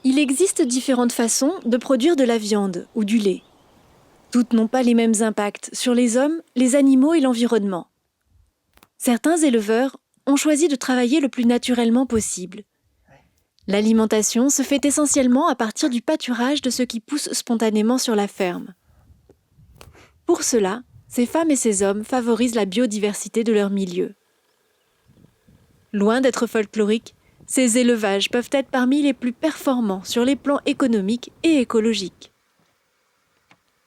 Il existe différentes façons de produire de la viande ou du lait. Toutes n'ont pas les mêmes impacts sur les hommes, les animaux et l'environnement. Certains éleveurs ont choisi de travailler le plus naturellement possible. L'alimentation se fait essentiellement à partir du pâturage de ce qui pousse spontanément sur la ferme. Pour cela, ces femmes et ces hommes favorisent la biodiversité de leur milieu. Loin d'être folkloriques, ces élevages peuvent être parmi les plus performants sur les plans économiques et écologiques.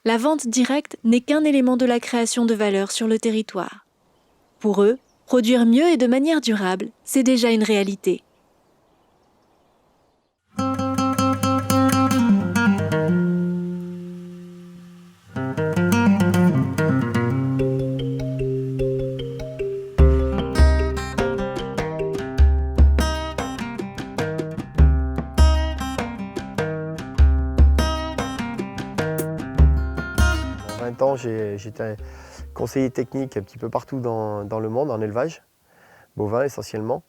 La vente directe n'est qu'un élément de la création de valeur sur le territoire. Pour eux, produire mieux et de manière durable, c'est déjà une réalité. En 20 ans, j'étais conseiller technique un petit peu partout dans le monde, en élevage, bovin essentiellement.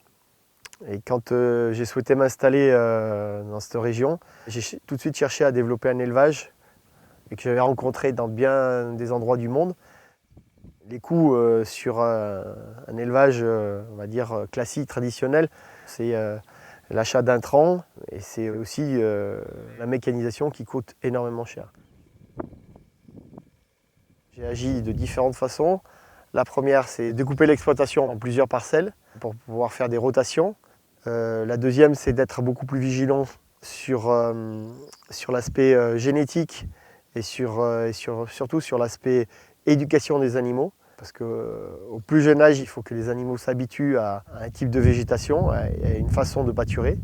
Et quand j'ai souhaité m'installer dans cette région, j'ai tout de suite cherché à développer un élevage et que j'avais rencontré dans bien des endroits du monde. Les coûts sur un élevage, on va dire, classique, traditionnel, c'est l'achat d'intrants et c'est aussi la mécanisation qui coûte énormément cher. J'ai agi de différentes façons. La première, c'est découper l'exploitation en plusieurs parcelles pour pouvoir faire des rotations. La deuxième, c'est d'être beaucoup plus vigilant sur l'aspect génétique et surtout sur l'aspect éducation des animaux. Parce qu'au plus jeune âge, il faut que les animaux s'habituent à un type de végétation, à une façon de pâturer.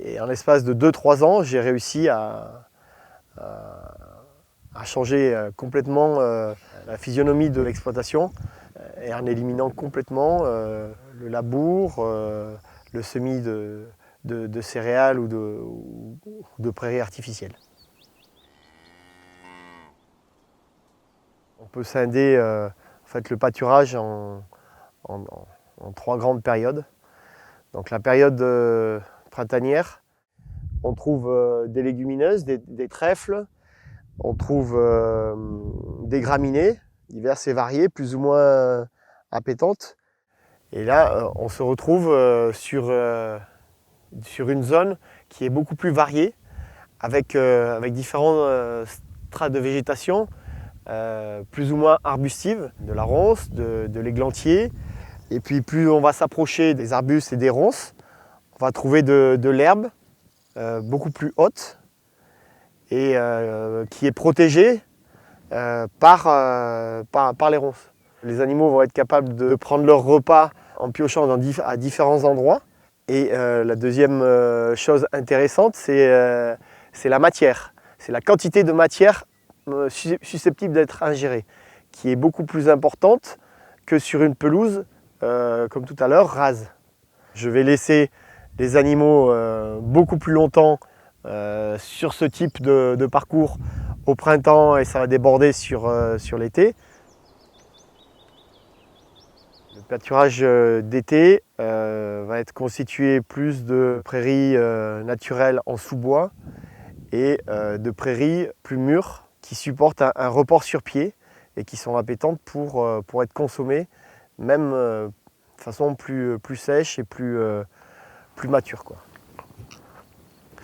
Et en l'espace de 2-3 ans, j'ai réussi à changer complètement la physionomie de l'exploitation et en éliminant complètement le labour, le semis de céréales ou de prairies artificielles. On peut scinder en fait, le pâturage en 3 grandes périodes. Donc la période printanière, on trouve des légumineuses, des trèfles, on trouve des graminées, diverses et variées, plus ou moins appétantes. Et là, on se retrouve sur une zone qui est beaucoup plus variée, avec différents strates de végétation, plus ou moins arbustives, de la ronce, de l'églantier. Et puis plus on va s'approcher des arbustes et des ronces, on va trouver de l'herbe beaucoup plus haute et qui est protégée par les ronces. Les animaux vont être capables de prendre leur repas en piochant à différents endroits. Et la deuxième chose intéressante, c'est la matière. C'est la quantité de matière susceptible d'être ingérée, qui est beaucoup plus importante que sur une pelouse, comme tout à l'heure, rase. Je vais laisser les animaux beaucoup plus longtemps sur ce type de parcours au printemps et ça va déborder sur l'été. Le pâturage d'été va être constitué plus de prairies naturelles en sous-bois et de prairies plus mûres qui supportent un report sur pied et qui sont appétentes pour être consommées, même de façon plus sèche et plus mature, quoi.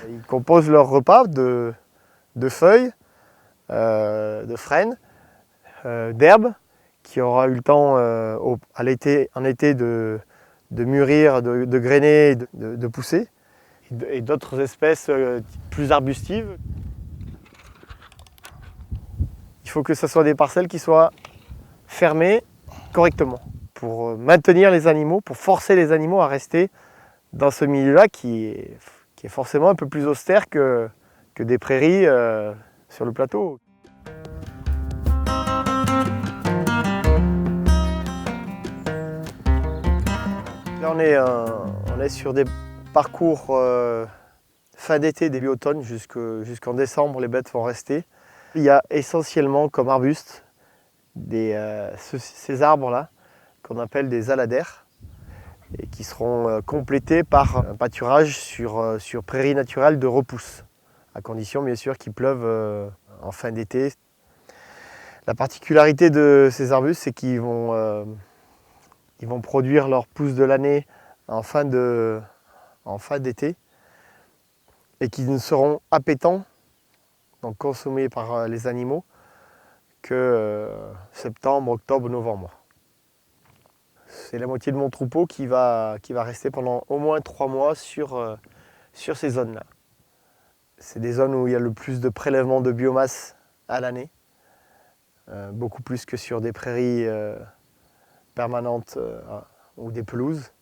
Ils composent leur repas de feuilles, de frênes, d'herbes, qui aura eu le temps en été de mûrir, de grainer, de pousser, et d'autres espèces plus arbustives. Il faut que ce soit des parcelles qui soient fermées correctement pour maintenir les animaux, pour forcer les animaux à rester dans ce milieu-là qui est forcément un peu plus austère que des prairies sur le plateau. Là, on est sur des parcours fin d'été, début automne, jusqu'en décembre, les bêtes vont rester. Il y a essentiellement comme arbustes ces arbres-là, qu'on appelle des aladaires, et qui seront complétés par un pâturage sur prairies naturelles de repousse, à condition bien sûr qu'il pleuve en fin d'été. La particularité de ces arbustes, c'est qu'ils vont produire leurs pousses de l'année en fin d'été et qu'ils ne seront appétants, donc consommés par les animaux, que septembre, octobre, novembre. C'est la moitié de mon troupeau qui va rester pendant au moins 3 mois sur ces zones-là. C'est des zones où il y a le plus de prélèvement de biomasse à l'année, beaucoup plus que sur des prairies permanentes ou des pelouses.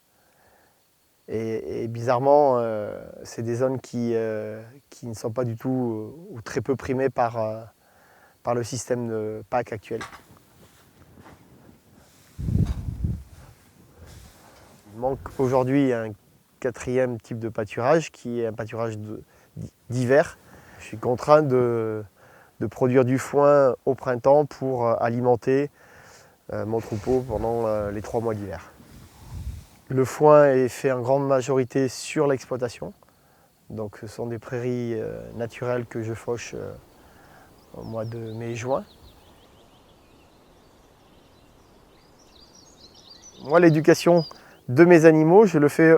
Et bizarrement, c'est des zones qui ne sont pas du tout ou très peu primées par le système de PAC actuel. Il manque aujourd'hui un 4e type de pâturage qui est un pâturage d'hiver. Je suis contraint de produire du foin au printemps pour alimenter mon troupeau pendant les 3 mois d'hiver. Le foin est fait en grande majorité sur l'exploitation. Donc ce sont des prairies naturelles que je fauche au mois de mai-juin. Moi, l'éducation de mes animaux, je le fais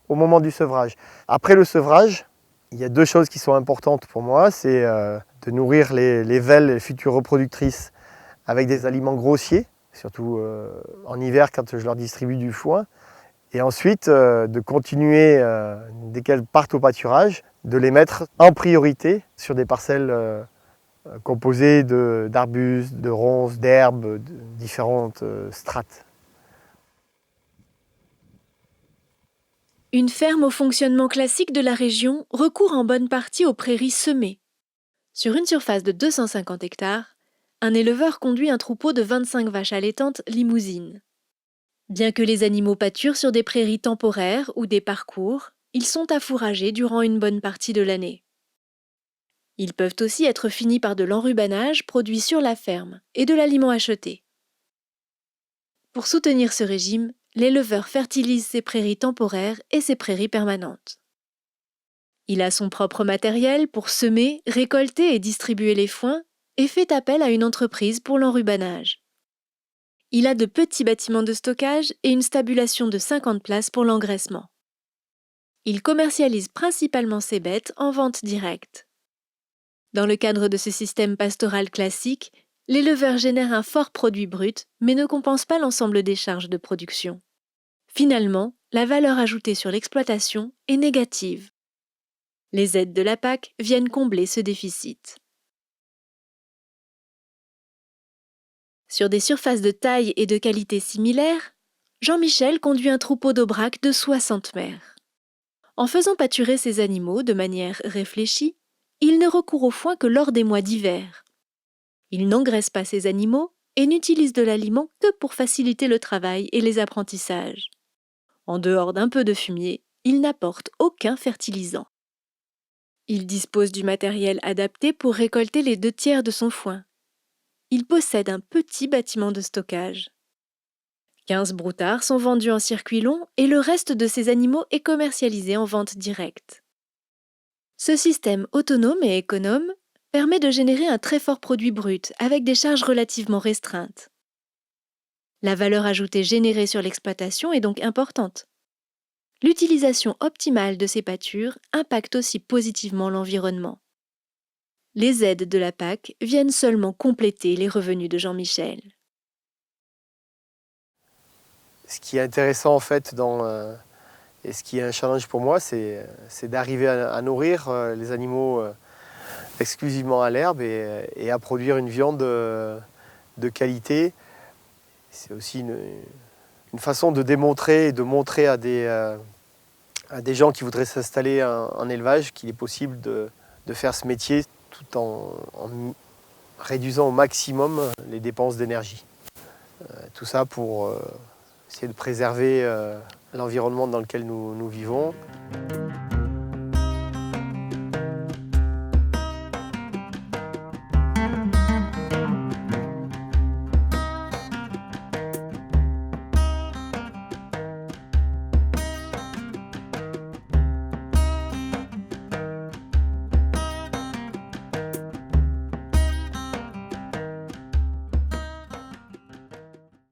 au moment du sevrage. Après le sevrage, il y a 2 choses qui sont importantes pour moi. C'est de nourrir les velles, les futures reproductrices, avec des aliments grossiers, surtout en hiver quand je leur distribue du foin. Et ensuite, de continuer, dès qu'elles partent au pâturage, de les mettre en priorité sur des parcelles composées d'arbustes, de ronces, d'herbes, de différentes strates. Une ferme au fonctionnement classique de la région recourt en bonne partie aux prairies semées. Sur une surface de 250 hectares, un éleveur conduit un troupeau de 25 vaches allaitantes limousines. Bien que les animaux pâturent sur des prairies temporaires ou des parcours, ils sont affouragés durant une bonne partie de l'année. Ils peuvent aussi être finis par de l'enrubanage produit sur la ferme et de l'aliment acheté. Pour soutenir ce régime, l'éleveur fertilise ses prairies temporaires et ses prairies permanentes. Il a son propre matériel pour semer, récolter et distribuer les foins et fait appel à une entreprise pour l'enrubanage. Il a de petits bâtiments de stockage et une stabulation de 50 places pour l'engraissement. Il commercialise principalement ses bêtes en vente directe. Dans le cadre de ce système pastoral classique, l'éleveur génère un fort produit brut, mais ne compense pas l'ensemble des charges de production. Finalement, la valeur ajoutée sur l'exploitation est négative. Les aides de la PAC viennent combler ce déficit. Sur des surfaces de taille et de qualité similaires, Jean-Michel conduit un troupeau d'aubrac de 60 mères. En faisant pâturer ses animaux de manière réfléchie, il ne recourt au foin que lors des mois d'hiver. Il n'engraisse pas ses animaux et n'utilise de l'aliment que pour faciliter le travail et les apprentissages. En dehors d'un peu de fumier, il n'apporte aucun fertilisant. Il dispose du matériel adapté pour récolter les 2/3 de son foin. Il possède un petit bâtiment de stockage. 15 broutards sont vendus en circuit long et le reste de ces animaux est commercialisé en vente directe. Ce système autonome et économe permet de générer un très fort produit brut avec des charges relativement restreintes. La valeur ajoutée générée sur l'exploitation est donc importante. L'utilisation optimale de ces pâtures impacte aussi positivement l'environnement. Les aides de la PAC viennent seulement compléter les revenus de Jean-Michel. Ce qui est intéressant en fait et ce qui est un challenge pour moi, c'est d'arriver à nourrir les animaux exclusivement à l'herbe et à produire une viande de qualité. C'est aussi une façon de démontrer et de montrer à des gens qui voudraient s'installer en élevage qu'il est possible de faire ce métier tout en réduisant au maximum les dépenses d'énergie. Tout ça pour essayer de préserver l'environnement dans lequel nous vivons.